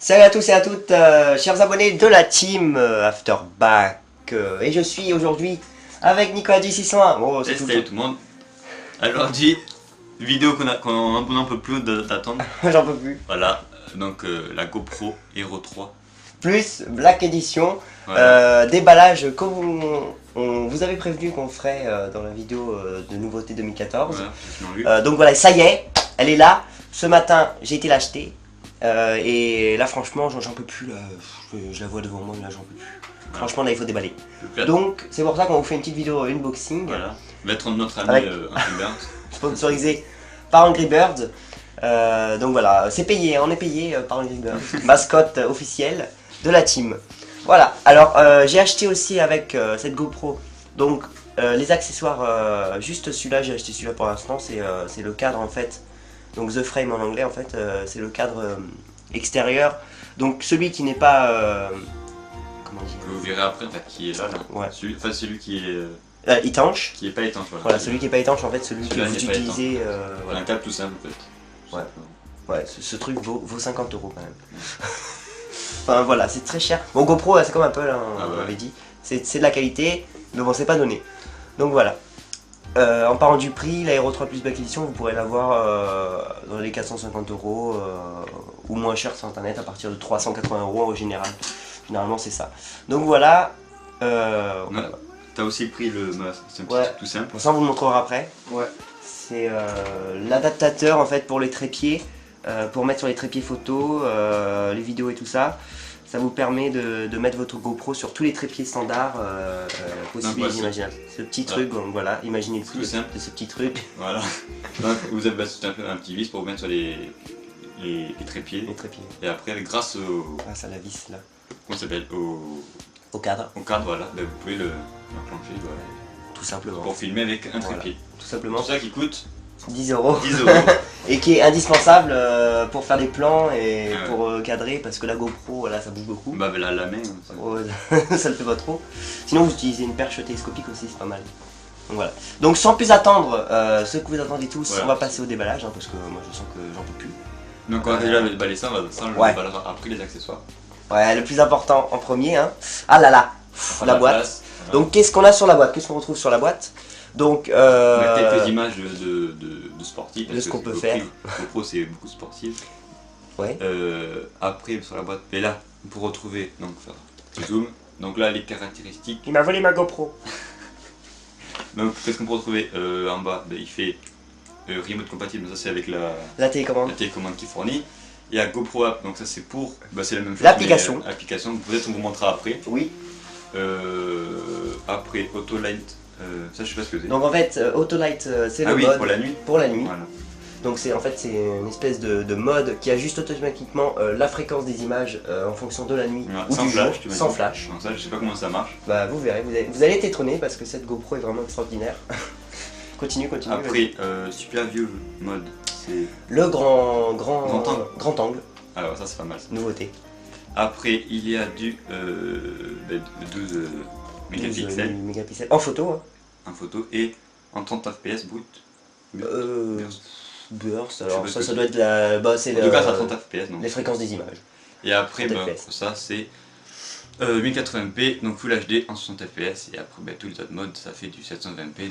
Salut à tous et à toutes, chers abonnés de la team Afterback. Et je suis aujourd'hui avec Nicolas du 601. Oh, Salut tout le monde. Aujourd'hui, vidéo qu'on n'en peut plus d'attendre. J'en peux plus. Voilà, donc la GoPro Hero 3. Plus Black Edition, Voilà. déballage comme on vous avait prévenu qu'on ferait dans la vidéo de nouveauté 2014. Voilà, Donc voilà, ça y est, elle est là. Ce matin, j'ai été l'acheter. Et là franchement j'en peux plus là. Je la vois devant moi mais là j'en peux plus. Voilà. Franchement là il faut déballer. Donc c'est pour ça qu'on vous fait une petite vidéo unboxing. Voilà. Mettre notre ami Avec... Angry Birds. Sponsorisé par Angry Birds. Donc voilà, c'est payé, on est payé par Angry Birds. Mascotte officielle de la team. Voilà, alors j'ai acheté aussi avec cette GoPro. Donc les accessoires, juste celui-là, j'ai acheté celui-là pour l'instant, c'est le cadre en fait. Donc the frame en anglais en fait, c'est le cadre extérieur. Donc celui qui n'est pas... comment dire, Que vous verrez après en fait, qui est là. Ouais. Celui qui est... étanche. Qui est pas étanche. Voilà, celui qui n'est pas étanche en fait, celui que vous utilisez... voilà. Un câble tout simple en fait. Ouais, ouais, ce truc vaut 50 € quand même. Enfin voilà, c'est très cher. Bon, GoPro, c'est comme Apple, hein, on l'avait dit. C'est de la qualité, mais bon, c'est pas donné. Donc voilà. En parlant du prix, la Hero 3 Plus Black Edition, vous pourrez l'avoir dans les 450 € ou moins cher sur internet à partir de 380 € en général. Généralement, c'est ça. Donc voilà. Voilà. T'as aussi pris le masque, c'est un petit truc tout simple. Bon, ça, on vous le montrera après. Ouais. C'est l'adaptateur en fait pour les trépieds, pour mettre sur les trépieds photos, les vidéos et tout ça. Ça vous permet de mettre votre GoPro sur tous les trépieds standards possibles et imaginables. Ce petit truc, donc voilà, imaginez le prix de ce petit truc. Voilà. Donc vous avez un petit vis pour vous mettre sur les trépieds. Les trépieds. Et après, grâce au... Grâce à la vis là. Comment ça s'appelle Au cadre. Au cadre, voilà. Ben, vous pouvez l'enclencher, voilà. Tout simplement. Pour filmer avec un trépied. Voilà. Tout simplement. Tout ça qui coûte 10 €. 10 €. Et qui est indispensable pour faire des plans et pour cadrer parce que la GoPro, voilà, ça bouge beaucoup. Bah là, la main, ça le fait pas trop. Sinon vous utilisez une perche télescopique aussi, c'est pas mal. Donc voilà. Donc sans plus attendre, ce que vous attendez tous, voilà. On va passer au déballage hein, parce que moi je sens que j'en peux plus. Donc on va déjà déballer ça, on le déballera après les accessoires. Ouais, le plus important en premier. Hein. Ah là là, la boîte. Voilà. Donc qu'est-ce qu'on a sur la boîte? Qu'est-ce qu'on retrouve sur la boîte? Donc on a quelques images de sportifs. De ce qu'on peut faire. GoPro c'est beaucoup sportif. Ouais. Après sur la boîte, et là pour retrouver, donc faire un petit zoom. Donc là les caractéristiques. Il m'a volé ma GoPro. Donc qu'est-ce qu'on peut retrouver en bas? Ben, il fait remote compatible, ça c'est avec la télécommande. La télécommande qui fournit. Il y a GoPro App, donc ça c'est pour, c'est la même chose. L'application. L'application, peut-être on vous montrera après. Oui. Après Autolight, ça je sais pas ce que c'est. Donc en fait Autolight c'est le mode pour la nuit. Pour la nuit. Voilà. Donc c'est en fait c'est une espèce de mode qui ajuste automatiquement la fréquence des images en fonction de la nuit ou sans du flash, jour, sans flash. Donc ça je sais pas comment ça marche. Bah vous verrez, vous allez être étonné parce que cette GoPro est vraiment extraordinaire. Continue. Après Super View Mode, c'est le grand angle. Alors ça c'est pas mal. Nouveauté. Après il y a du 12 mégapixels. En photo. Hein. En photo et en 30 fps brut. Burst, alors ça doit être la... Bah, c'est en tout cas, ça 30 fps. Les fréquences des images. Et après, ça c'est 1080p, donc Full HD en 60 fps. Et après, tous les autres modes, ça fait du 720p,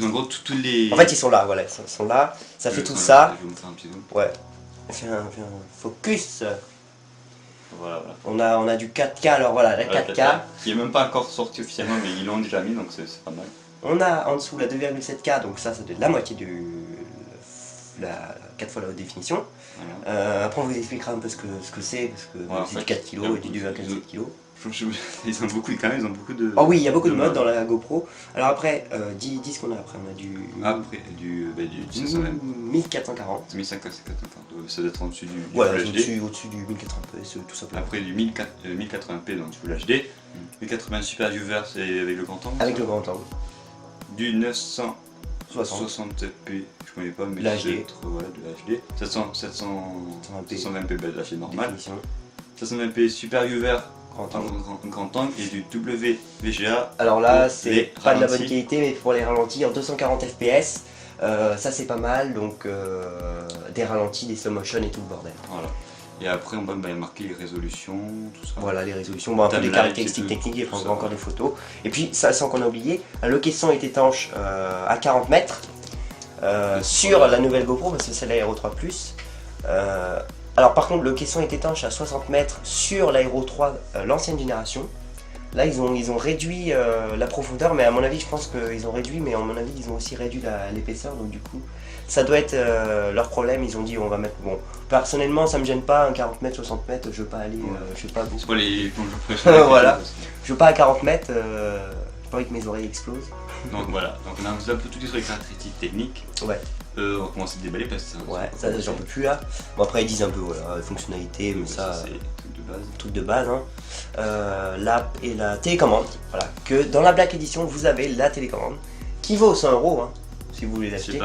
en gros, tous les... En fait, ils sont là, voilà, ils sont là. Ça fait tout ça. Je vais vous montrer un petit zoom. Ouais. Fais un focus. Voilà. On a du 4K, alors voilà, la 4K. Qui est même pas encore sorti officiellement, mais ils l'ont déjà mis, donc c'est pas mal. On a en dessous la 2,7K, donc ça doit être la moitié la 4 fois la haute définition. Voilà. Après on vous expliquera un peu ce que c'est, parce que c'est du 4 kg et du 2,7 kg. Ils ont beaucoup quand même, ils ont beaucoup de... Oh oui, il y a beaucoup de modes dans la GoPro. Alors après, dis ce qu'on a après, on a du... Après, du 1440. 1440, ça doit être en dessus du ouais, Full HD. Au-dessus du 1080p, tout simplement. Après du 1080p, donc du Full HD. 1080 Super Viewer, c'est avec le grand angle. Avec le grand angle. Du 960p, je connais pas, mais l'HD. Voilà, de l'HD. 720p, de l'HD normal. 720p Super Viewer. Grand angle et du WVGA. Alors là c'est pas de la bonne qualité mais pour les ralentis en 240 fps ça c'est pas mal donc des ralentis, des slow motion et tout le bordel. Voilà. Et après en bas il y a marqué les résolutions, tout ça. Voilà les résolutions, bon, un peu des caractéristiques techniques et encore des photos. Et puis ça sans qu'on a oublié, le caisson est étanche à 40 mètres sur la nouvelle GoPro parce que c'est l'Aero 3 Plus. Alors par contre le caisson est étanche à 60 mètres sur l'Aero 3 l'ancienne génération. Là ils ont réduit la profondeur, mais à mon avis je pense qu'ils ont réduit, mais à mon avis ils ont aussi réduit l'épaisseur, donc du coup ça doit être leur problème. Ils ont dit on va mettre, bon personnellement ça me gêne pas, un 40 mètres, 60 mètres, je veux pas aller, je sais pas beaucoup. C'est pas les plongeurs professionnels. Voilà, je veux pas à 40 mètres, j'ai pas envie que mes oreilles explosent. Donc voilà, donc on a un peu tout sur les caractéristiques techniques. Ouais. On va commencer à déballer parce que ça j'en peux plus là. Bon après ils disent un peu voilà, fonctionnalité, mais ça c'est de base. Truc de base, hein. L'app et la télécommande. Voilà, que dans la Black Edition vous avez la télécommande qui vaut 100 €, hein, si vous voulez l'acheter.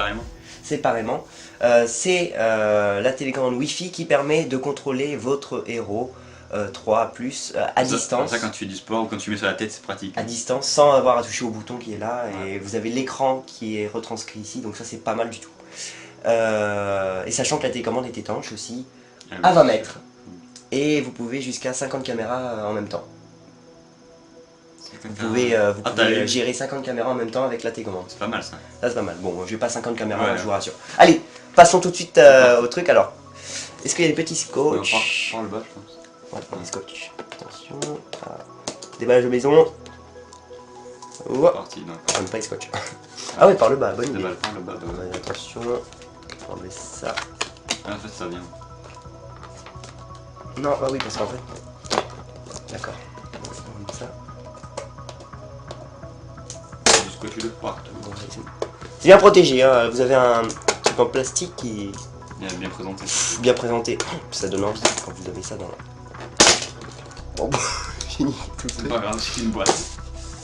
Séparément. C'est la télécommande Wi-Fi qui permet de contrôler votre Aero 3 Plus à distance. Ça quand tu fais du sport ou quand tu mets sur la tête c'est pratique. À distance sans avoir à toucher au bouton qui est là, et vous avez l'écran qui est retranscrit ici, donc ça c'est pas mal du tout. Et sachant que la télécommande est étanche aussi à 20 mètres. Et vous pouvez jusqu'à 50 caméras en même temps. Vous pouvez gérer 50 caméras en même temps avec la télécommande. C'est pas mal ça. Ça c'est pas mal. Bon, je vais pas 50 caméras, je vous rassure. Allez, passons tout de suite au truc alors. Est-ce qu'il y a des petits scotch? Par le bas je pense. Ouais, prends des scotch. Attention. Voilà. Déballage de maison. Oh. Parti, non. J'aime pas les scotch. Ah ouais, par le bas, bonne idée. Par le bas, ouais, attention. On va enlever ça. Ah, en fait ça vient. Non, bah oui, parce qu'en fait. D'accord. Comme ça. Du scotch de partout. C'est bien protégé, hein. Vous avez un truc en plastique qui est bien présenté. Bien présenté. Ça donne envie quand vous avez ça dans la. Bon, fini tout ça. C'est pas grave, c'est une boîte.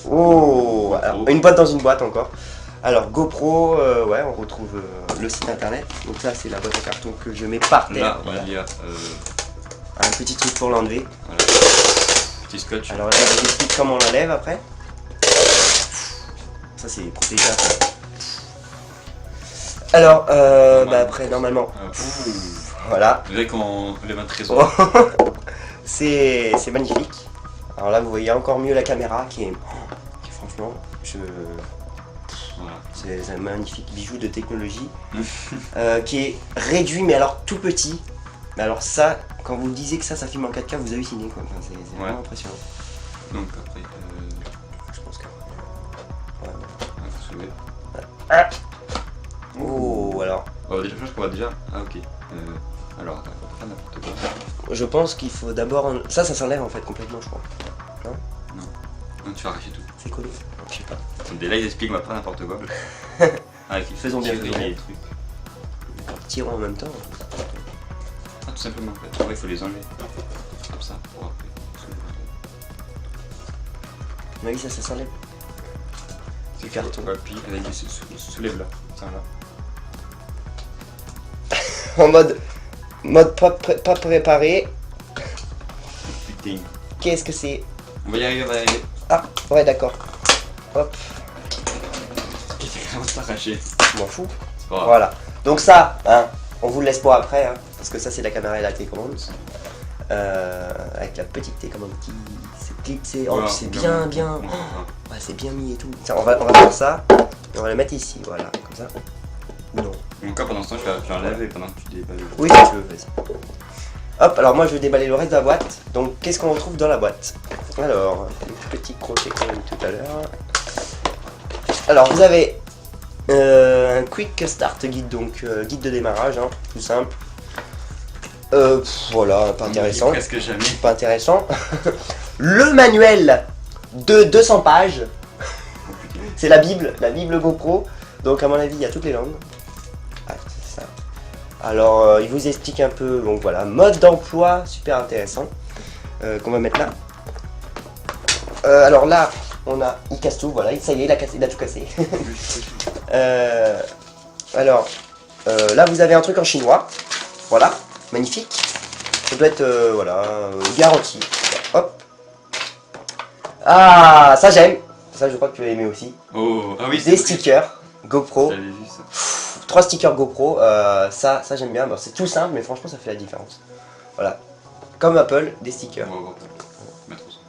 Oh, alors, une boîte dans une boîte encore. Alors GoPro, ouais, on retrouve le site internet. Donc ça c'est la boîte en carton que je mets par terre. Là, voilà. il y a un petit truc pour l'enlever. Voilà. Petit scotch. Alors là, j'explique comment on l'enlève après. Ça c'est protégé après. Alors, bah après normalement. Voilà. Vous voyez qu'on lève un trésor. C'est magnifique. Alors là vous voyez encore mieux la caméra qui est franchement, c'est un magnifique bijou de technologie qui est réduit mais alors tout petit. Mais alors ça, quand vous disiez que ça filme en 4K, vous hallucinez quoi. Enfin, c'est vraiment impressionnant. Donc après, je pense que. Faut soulever. Ah. Oh alors. Déjà je pense qu'on va déjà. Ah ok. Alors attends, pas n'importe quoi. Je pense qu'il faut d'abord. Ça s'enlève en fait complètement, je crois. Non. Non, tu vas arracher tout. C'est collé. Je sais pas. Là ils expliquent, on va pas n'importe quoi. Faisons bien les trucs. Tirons en même temps. Ah, tout simplement. Après, il faut les enlever. Comme ça, pour après. Oui, ça s'enlève. C'est carton. Puis, soulève là. Tiens là. En mode pas préparé. Putain. Qu'est-ce que c'est? On va y arriver, on va y arriver. Ah, ouais, d'accord. Hop. Ça commence à s'arracher. Je m'en fous. Voilà. Donc ça, hein, on vous le laisse pour après, hein, parce que ça c'est la caméra et la télécommande. Avec la petite télécommande qui s'est clipsée. Oh, c'est bien. Ouais, c'est bien mis et tout. Tiens, on va faire ça. Et on va la mettre ici, voilà, comme ça. Non. Encore pendant ce temps, je l'enlève et pendant que tu déballes. Oui, si tu veux, vas-y. Hop, alors moi je vais déballer le reste de la boîte. Donc qu'est-ce qu'on retrouve dans la boîte? Alors, le petit crochet qu'on a mis tout à l'heure. Alors vous avez un Quick Start Guide, donc guide de démarrage, hein, tout simple. Voilà, pas intéressant. Presque jamais. Pas intéressant. Le manuel de 200 pages. C'est la Bible GoPro. Donc à mon avis il y a toutes les langues. Ah, c'est ça. Alors il vous explique un peu, donc voilà, mode d'emploi, super intéressant. Qu'on va mettre là. Alors là, il casse tout, voilà, ça y est, il a tout cassé. Alors, là vous avez un truc en chinois, voilà, magnifique. Ça doit être, voilà, garanti. Hop. Ah, ça j'aime. Ça je crois que tu as aimé aussi. Oh, ah oui. Des stickers GoPro. J'avais vu ça. 3 stickers GoPro, ça j'aime bien. Bon, c'est tout simple, mais franchement ça fait la différence. Voilà. Comme Apple, des stickers. On va voir. Mettre au centre.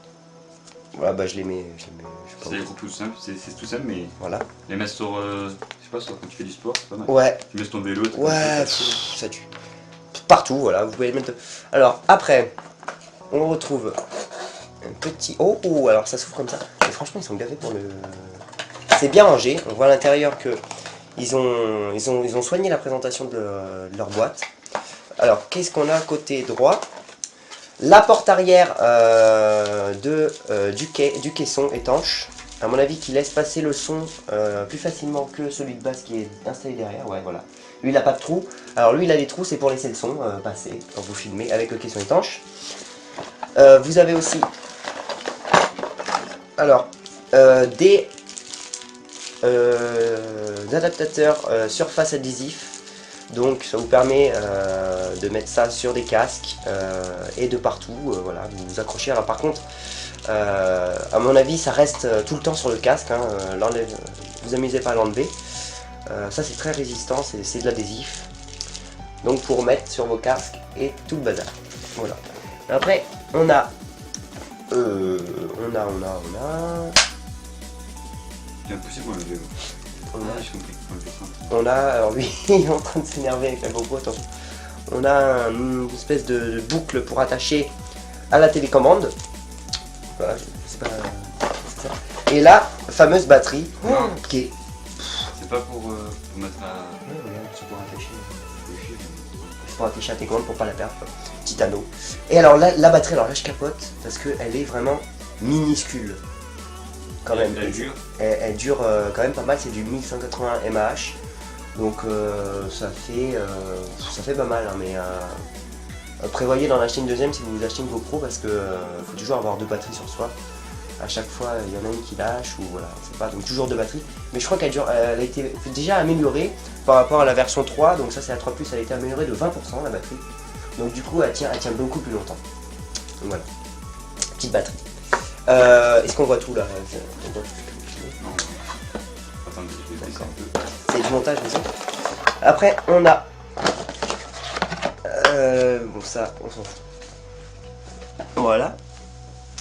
Voilà, bah je les mets. Je sais C'est des groupes tout simples, c'est tout simple, mais voilà. les mettre sur, je sais pas, sur quand tu fais du sport, c'est pas mal. Ouais. Tu mets sur ton vélo, Ouais, ça tue. Partout, voilà, vous pouvez les mettre. Alors, après, on retrouve un petit. Oh, alors ça s'ouvre comme ça. Mais franchement, ils sont gavés pour le. C'est bien rangé. On voit à l'intérieur que ils ont soigné la présentation de leur boîte. Alors, qu'est-ce qu'on a côté droit? La porte arrière du caisson étanche. À mon avis, qui laisse passer le son plus facilement que celui de base qui est installé derrière. Ouais, voilà. Lui, il n'a pas de trou. Alors, lui, il a des trous, c'est pour laisser le son passer quand vous filmez avec le caisson étanche. Vous avez aussi alors des adaptateurs surface adhésif. Donc ça vous permet de mettre ça sur des casques et de partout, voilà, vous vous accrochez. Alors par contre, à mon avis, ça reste tout le temps sur le casque, hein, vous amusez pas à l'enlever. Ça c'est très résistant, c'est de l'adhésif. Donc pour mettre sur vos casques et tout le bazar. Voilà. Après, on a... C'est impossible pour enlever. J'ai compris. On a, alors lui il est en train de s'énerver avec la GoPro, attention. On a une espèce de boucle pour attacher à la télécommande. Voilà, c'est pas ça. Et la fameuse batterie qui est... C'est pas pour mettre à... Ouais, regarde, c'est pour attacher. C'est pour attacher à la télécommande pour pas la perdre. Petit anneau. Et alors la batterie, alors là je capote parce qu'elle est vraiment minuscule. Quand même. Elle dure quand même pas mal, c'est du 1180 mAh. Donc ça fait pas mal, hein, mais prévoyez d'en acheter une deuxième si vous achetez une GoPro parce que faut toujours avoir 2 batteries sur soi. À chaque fois il y en a une qui lâche ou voilà, c'est pas, donc toujours 2 batteries. Mais je crois qu'elle a été déjà améliorée par rapport à la version 3, donc ça c'est la 3+, elle a été améliorée de 20% la batterie. Donc du coup elle tient beaucoup plus longtemps. Donc voilà, petite batterie. Est-ce qu'on voit tout là? Non. Attendez, je vais baisser un peu. C'est du montage, mais ça. Après, on a... bon, ça, on s'en fout. Voilà.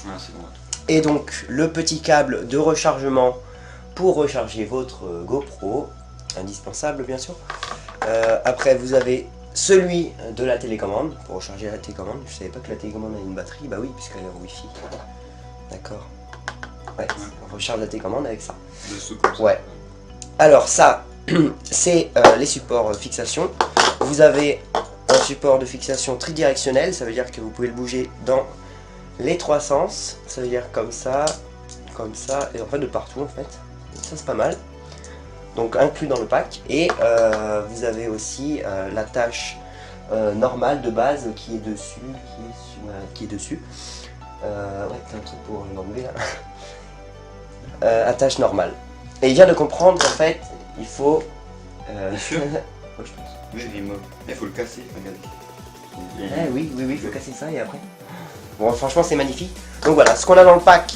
Ah, c'est bon. Et donc, le petit câble de rechargement pour recharger votre GoPro. Indispensable, bien sûr. Après, vous avez celui de la télécommande pour recharger la télécommande. Je savais pas que la télécommande a une batterie. Bah oui, puisqu'elle est en Wi-Fi. D'accord. Ouais, on recharge la télécommande avec ça. Ouais. Alors ça, c'est les supports fixation. Vous avez un support de fixation tridirectionnel, ça veut dire que vous pouvez le bouger dans les 3 sens. Ça veut dire comme ça, et en fait de partout en fait. Ça c'est pas mal. Donc inclus dans le pack. Et vous avez aussi l'attache normale de base qui est dessus, qui est dessus. Ouais, t'as un truc pour l'enlever là. Attache normale. Et il vient de comprendre qu'en fait, il faut... Bien sûr. Oui, je pense. Oui, il faut le casser, regardez. Oui, il faut casser ça et après... Bon, franchement, c'est magnifique. Donc voilà, ce qu'on a dans le pack,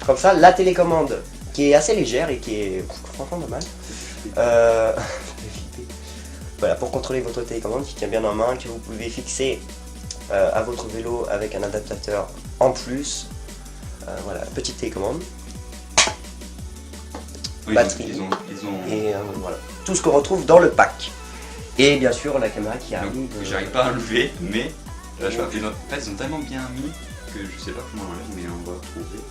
comme ça, la télécommande, qui est assez légère et qui est franchement pas mal. Voilà, pour contrôler votre télécommande qui tient bien en main, que vous pouvez fixer à votre vélo avec un adaptateur en plus. Voilà, petite télécommande. Oui, batterie. Ils ont... Et voilà, tout ce qu'on retrouve dans le pack. Et bien sûr la caméra qui arrive. J'arrive pas à enlever, mais là, je vois qu'ils ont tellement bien mis que je sais pas comment on enlève, mais on va trouver.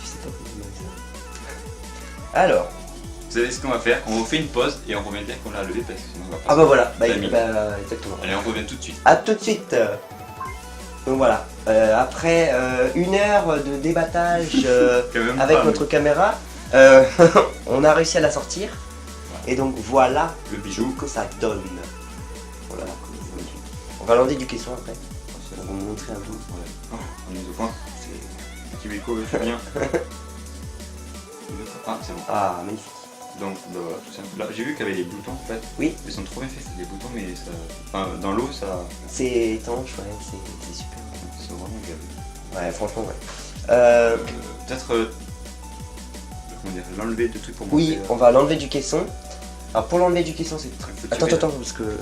Je sais pas comment ça. Alors. Vous savez ce qu'on va faire? On refait une pause et on revient dire qu'on l'a levé parce que sinon on va pas. Ah bah voilà, exactement. Allez, on revient tout de suite. A tout de suite. Donc voilà, après 1 heure de débattage avec notre caméra, on a réussi à la sortir. Et donc voilà le bijou que ça donne. Voilà. On va l'enlever du caisson après. On va vous montrer un peu. Ouais. On est au point. C'est petit béco, je fais bien. Ah, c'est bon. Ah, magnifique. Donc voilà, tout simple. Là, j'ai vu qu'il y avait des boutons en fait. Oui. Ils sont trop bien faits, les boutons, mais ça. Enfin, dans l'eau, ça. C'est étanche, ouais, c'est super. Ils sont vraiment gavés. Ouais, franchement, ouais. Peut-être. Comment dire, l'enlever de trucs pour oui, monter, on va l'enlever du caisson. Alors pour l'enlever du caisson, c'est très... Attends, parce que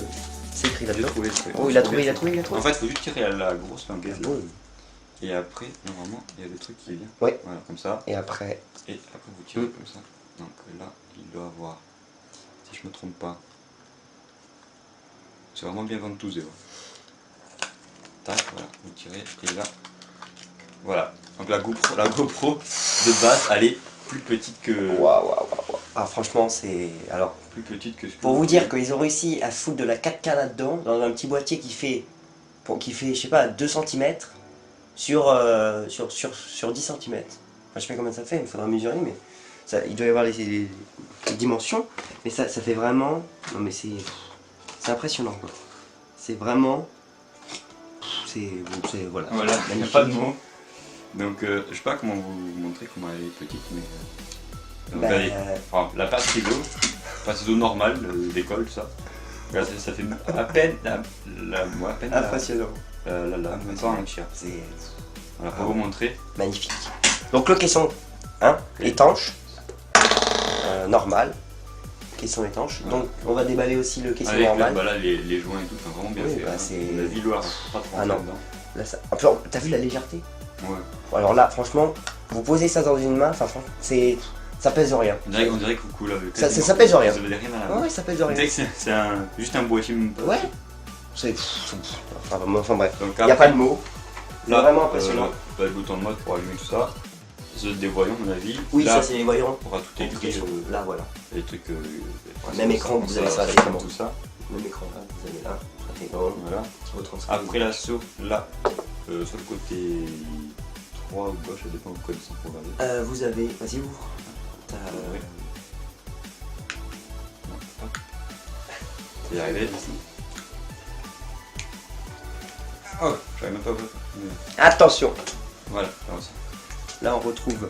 C'est écrit J'ai là-dedans. trouvé. Oh, il a trouvé, il a trouvé, il a trouvé. En fait, il faut juste tirer à la grosse languette là. Boum. Et après, normalement, il y a le truc qui vient. Ouais. Voilà, comme ça. Et après, Et après, vous tirez comme ça. Donc là, il doit avoir, si je me trompe pas, c'est vraiment bien ventousé. Tac, voilà, vous tirez. Et là, voilà. Donc la GoPro de base, elle est plus petite que. waouh. Ah, franchement, c'est. Alors, Plus petite que. pour vous dire qu'ils ont réussi à foutre de la 4K là-dedans, dans un petit boîtier qui fait, je sais pas, 2 cm sur 10 cm. Enfin, je sais pas combien ça fait, il faudra mesurer, mais ça, il doit y avoir les dimensions. Mais ça fait vraiment. Non, mais c'est impressionnant, quoi. C'est vraiment. Voilà. Voilà, il n'y a magnifique. pas de mots. Donc, je sais pas comment vous montrer comment elle est petite, mais. Donc, Bah, allez, enfin, la pâte frigo normale d'école, tout ça. Regarde, ça fait à peine à peine impressionnant. même pas un tiers. C'est Voilà, pour vous montrer. magnifique. Donc le caisson, hein, étanche, normal, caisson étanche. Ouais. Donc on va déballer aussi le caisson Avec normal. là, les joints et tout, c'est vraiment bien Oui, fait. bah, hein. c'est- La villoire, pas trop Ah non. dedans. Là, ça... Enfin, t'as vu la légèreté? Ouais. Alors là, franchement, vous posez ça dans une main, enfin, ça pèse rien. On dirait que vous coulez avec. Ça pèse rien. Vous avez rien à la main. Ouais, ça pèse On rien. dirait que c'est juste un boîtier même pas. Ouais. Enfin bref, Donc il n'y a pas de mots. C'est là, vraiment impressionnant. le bouton de mode pour allumer tout ça. C'est des voyants, à mon avis. Oui, là, ça c'est les voyants. on aura tout écrit. Là, voilà. Les trucs. Même écran que vous avez ça avec directement. tout ça. Même écran, là, vous avez là. Ça fait bon. Voilà. Retranscrit. Après l'assaut, là, sur le côté droit ou gauche, ça dépend de quoi ils sont pour regarder. Vous avez. Vas-y, ouvre. T'as. Oui. C'est y arrivé. Oh, j'avais même pas vu. Attention. Voilà, comme ça. Là, on retrouve.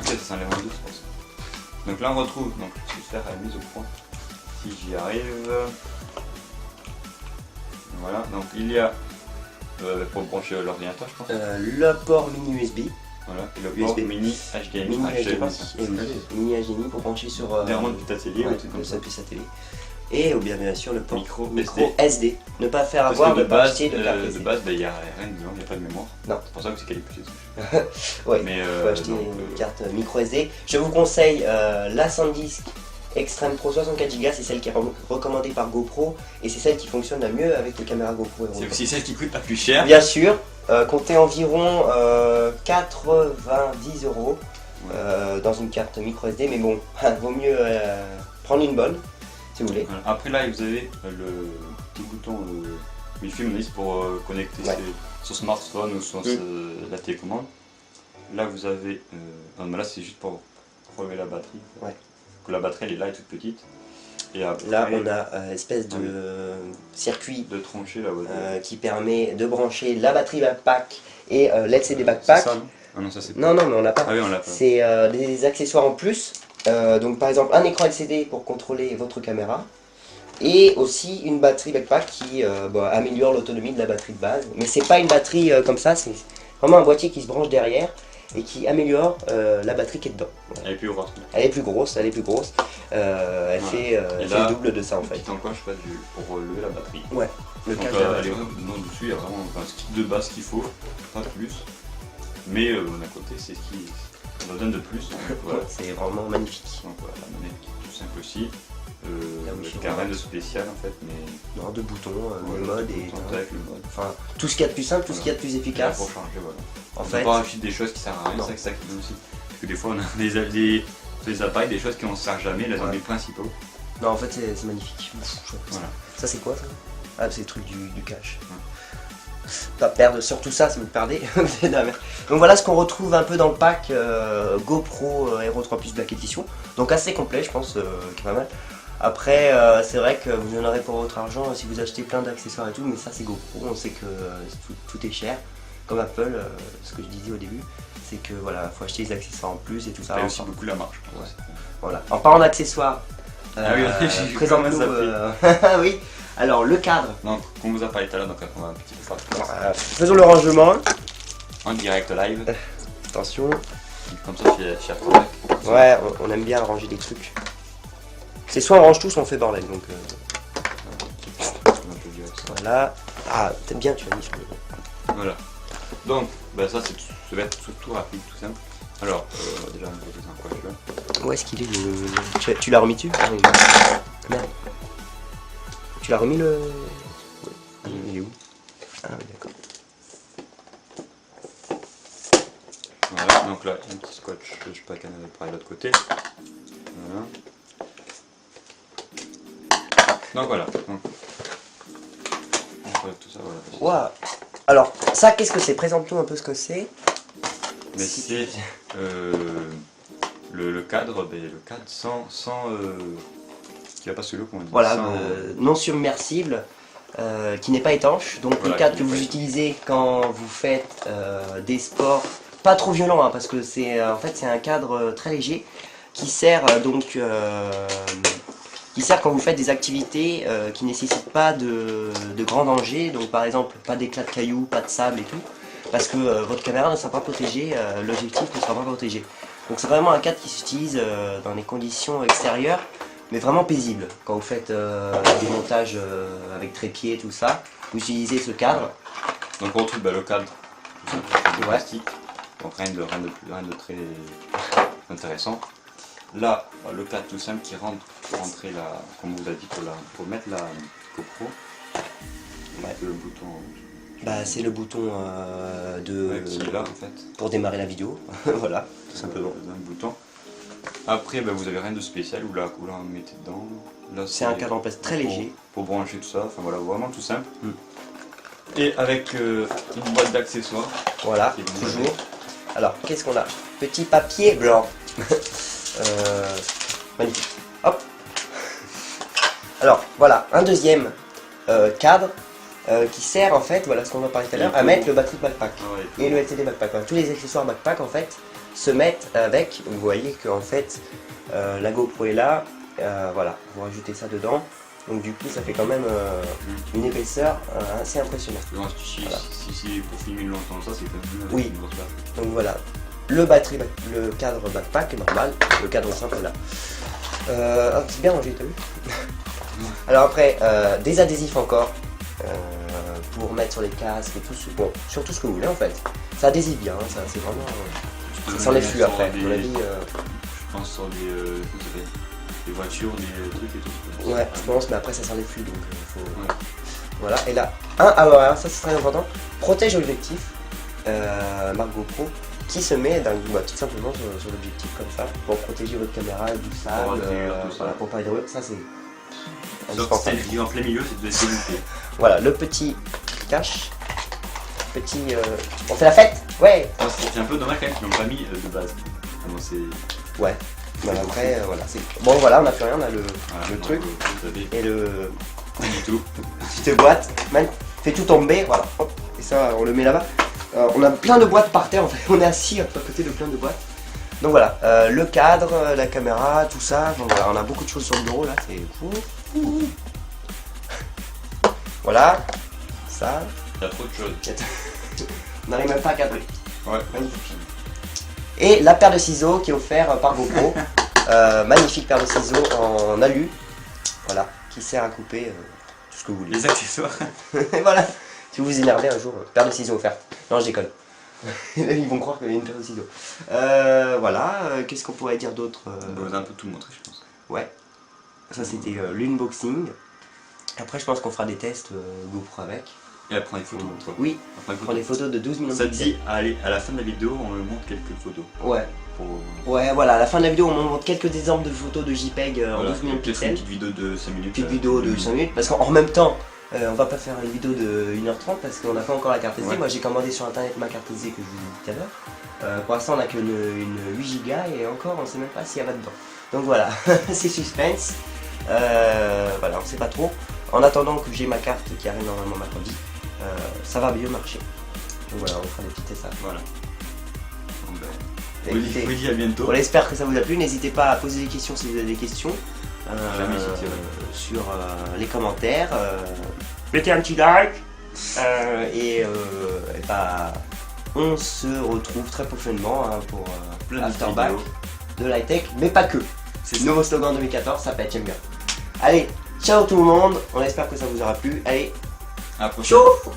Ok, ça s'enlève en deux, c'est pour ça. Donc là, on retrouve. Donc, je vais faire la mise au point. Si j'y arrive. Voilà, donc il y a. Pour brancher l'ordinateur, je pense. Le port mini USB. Voilà, et le port USB. mini HDMI. Mini Ah, je savais pas HDMI. ça. Et oui, mini HDMI pour brancher sur. Des remotes de atelier, ouais, ou tout comme ça. sa télé. Et bien sûr le port Micro SD. Ne pas faire Parce avoir que de pas base, acheter de carte SD. il n'y a rien dedans, il n'y a pas de mémoire. Non. C'est pour ça que c'est qu'elle est plus dessus. Ouais, Mais il faut acheter donc, une carte micro SD. Je vous conseille la SanDisk Extreme Pro 64 Go, c'est celle qui est recommandée par GoPro et c'est celle qui fonctionne la mieux avec les caméras GoPro. c'est aussi celle qui coûte la plus cher. Bien sûr, comptez environ 90 € dans une carte micro SD, mais bon, vaut mieux prendre une bonne si vous voulez. Voilà. Après là, vous avez le petit bouton Wi-Fi pour connecter Ouais. son smartphone ou sur la télécommande. Là, vous avez. Mais là, c'est juste pour relever la batterie. Ouais. Que la batterie, elle est là, elle est toute petite. Et après, Là, on a espèce de circuit de trancher là. qui permet de brancher la batterie backpack et l'LCD backpack. C'est ça, non? Ah non, ça c'est. Non, mais on l'a pas. Ah oui, on l'a pas. C'est des accessoires en plus. Donc par exemple un écran LCD pour contrôler votre caméra. Et aussi une batterie backpack qui améliore l'autonomie de la batterie de base. Mais c'est pas une batterie comme ça, c'est vraiment un boîtier qui se branche derrière et qui améliore la batterie qui est dedans. Voilà. Elle est plus grosse. Elle est plus grosse, elle Voilà. fait Et le là, double de ça en fait. Petit encoche pour relever la batterie. Ouais, le Donc câble de la elle est batterie. vraiment dessus, il y a vraiment un kit de base qu'il faut, pas plus. Mais d'un côté, c'est ce qui nous donne de plus. Donc, voilà. C'est vraiment magnifique. Donc voilà, la manette qui est tout simple aussi. Là où je suis Rien de spécial en fait, mais Non, deux boutons, voilà, le mode tout et le temps avec le mode. enfin tout ce qu'il y a de plus simple, tout ce qu'il y a de plus efficace. Pour changer, voilà. En On fait, peut pas rajouter des choses qui servent à rien, Non. c'est ça qui est bien aussi. Parce que des fois, on a des appareils, des choses qui ne servent jamais, là, dans les principaux. non, en fait c'est magnifique. Voilà. Ça c'est quoi ça? Ah, c'est le truc du cache. Pas perdre surtout ça si vous le perdez. C'est de la merde. Donc voilà ce qu'on retrouve un peu dans le pack GoPro Hero 3 Plus Black Edition. Donc assez complet, je pense, qui est pas mal. Après, c'est vrai que vous en aurez pour votre argent si vous achetez plein d'accessoires et tout, mais ça c'est GoPro, on sait que tout est cher. Comme Apple, ce que je disais au début, c'est que voilà, faut acheter des accessoires en plus et tout ça. Ça paye Enfin, aussi beaucoup la marche. Ouais. Voilà. En parlant d'accessoires, Ah oui, j'ai vu présente-nous. comment Oui. Alors le cadre. Donc, comme vous a parlé tout à l'heure, donc on va un petit peu faire Faisons le rangement. en direct live. Attention. Comme ça, chez Afterback. Ouais, on aime bien ranger des trucs. C'est soit on range tout, soit on fait bordel. Donc Voilà. Ah, t'aimes bien, tu l'as mis sur le... Voilà. Donc, bah ça va être tout rapide, tout simple. Alors, déjà, on va faire un coiffure. Où est-ce qu'il est le... Tu l'as remis dessus? Ah, oui. Merde. Tu l'as remis le... Il est où? Ah oui, d'accord. Voilà, donc là, un petit scotch, je sais pas qu'elle avait pareil de l'autre côté. Voilà. Donc voilà. Donc, on enlève tout ça, voilà. Wow. Alors, ça, qu'est-ce que c'est? Présente-nous un peu ce que c'est. Mais c'est le cadre, ben, le cadre sans qui va pas sous l'eau, comme on dit. Voilà, sans, non submersible, qui n'est pas étanche. Donc voilà, le cadre que vous utilisez quand vous faites des sports, pas trop violents, hein, parce que c'est en fait c'est un cadre très léger qui sert qui sert quand vous faites des activités qui ne nécessitent pas de grands dangers. Donc par exemple, pas d'éclats de cailloux, pas de sable et tout, parce que votre caméra ne sera pas protégée, l'objectif ne sera pas protégé. Donc c'est vraiment un cadre qui s'utilise dans les conditions extérieures, mais vraiment paisible. Quand vous faites des montages avec trépied, tout ça, vous utilisez ce cadre. Donc on retrouve le cadre de Ouais. plastique, donc rien de très intéressant. Là, le cadre tout simple qui rentre pour rentrer la, comme on vous a dit, pour mettre la GoPro. Ouais. Le bouton. Bah, c'est le bouton Qui est là en fait. pour démarrer la vidéo, voilà, tout simplement. Un bouton. Après, vous avez rien de spécial, ou là on mettez dedans. Là, C'est un cadre en place très léger. Pour brancher tout ça, enfin voilà, vraiment tout simple. Mm. Et avec une boîte d'accessoires. Voilà, toujours. Alors, qu'est-ce qu'on a? Petit papier blanc. Magnifique. Hop. Alors, voilà, un deuxième cadre qui sert en fait, voilà ce qu'on va parler tout à l'heure, à mettre le batterie backpack et le LCD backpack. Voilà, tous les accessoires backpack en fait se mettent avec. Vous voyez que en fait la GoPro est là. Voilà, vous rajoutez ça dedans. Donc du coup, ça fait quand même une épaisseur assez impressionnante. Voilà. Si pour filmer longtemps ça, c'est quand même Oui. une grosse barre. Donc voilà, le cadre backpack est normal, le cadre simple est là. C'est bien rangé, t'as vu? Alors après, des adhésifs encore pour mettre sur les casques et tout, bon, sur tout ce que vous voulez en fait. Ça adhésif bien, ça c'est vraiment. Ça s'enlève plus après, à mon avis. Je pense sur des voitures, des trucs et tout. Ouais, je pense, mais après ça s'enlève plus donc faut. Ouais. Voilà, et là, alors ça c'est très important, protège l'objectif, marque GoPro, qui se met tout simplement sur l'objectif comme ça, pour protéger votre caméra du sable, voilà, pour pas les dorures, ça c'est indispensable. Si en plein milieu, c'est de délimiter. Voilà, le petit cache, on fait la fête? Ouais. C'est un peu dommage quand même qu'ils l'ont pas mis de base. Bon, c'est... Ouais. Voilà, après, voilà, c'est... Bon voilà, on n'a plus rien, on a le truc, et le... Pas du tout. Petite boîte, man, fait tout tomber, voilà, hop, et ça, on le met là-bas. On a plein de boîtes par terre, en fait, on est assis à côté de plein de boîtes. Donc voilà, le cadre, la caméra, tout ça, donc voilà, on a beaucoup de choses sur le bureau, là, c'est... Voilà, ça... Il y a trop de choses. On n'arrive même pas à cadrer. Ouais. Magnifique. Et la paire de ciseaux qui est offerte par GoPro. Magnifique paire de ciseaux en alu. Voilà, qui sert à couper tout ce que vous voulez. Les accessoires. Voilà, si vous vous énervez un jour, paire de ciseaux offerte. Non, je déconne. Ils vont croire qu'il y a une paire de ciseaux. Voilà, qu'est-ce qu'on pourrait dire d'autre On va un peu tout montrer, je pense. Ouais, ça c'était l'unboxing. Après, je pense qu'on fera des tests GoPro avec. Et après, il faut tout montrer. Oui, on prend des photos de 12 minutes. Ça te dit, allez, à la fin de la vidéo, on me montre quelques photos. Ouais. Pour... Ouais, voilà, à la fin de la vidéo, on montre quelques exemples de photos de JPEG en voilà, 12 minutes peut-être pixels. une petite vidéo de 5 minutes. Petite vidéo de 5 minutes, parce qu'en même temps, on va pas faire une vidéo de 1h30 parce qu'on n'a pas encore la carte SD. Ouais. Moi, j'ai commandé sur internet ma carte SD que je vous ai dit tout à l'heure. Pour l'instant, on a qu'une 8 Go et encore, on sait même pas s'il y a dedans. Donc voilà, c'est suspense. Voilà, on sait pas trop. En attendant que j'ai ma carte qui arrive normalement mercredi, ça va mieux marcher. Donc voilà, on fera des petits tests. Voilà. Donc, écoutez, vous dis à bientôt. On espère que ça vous a plu. N'hésitez pas à poser des questions si vous avez des questions. Sur les commentaires. Mettez un petit like. Et bah, on se retrouve très prochainement pour plein Afterback de l'high-tech, mais pas que. C'est le nouveau slogan 2014, ça peut être j'aime bien. Allez, ciao tout le monde. On espère que ça vous aura plu. Allez, À la prochaine. Chaud.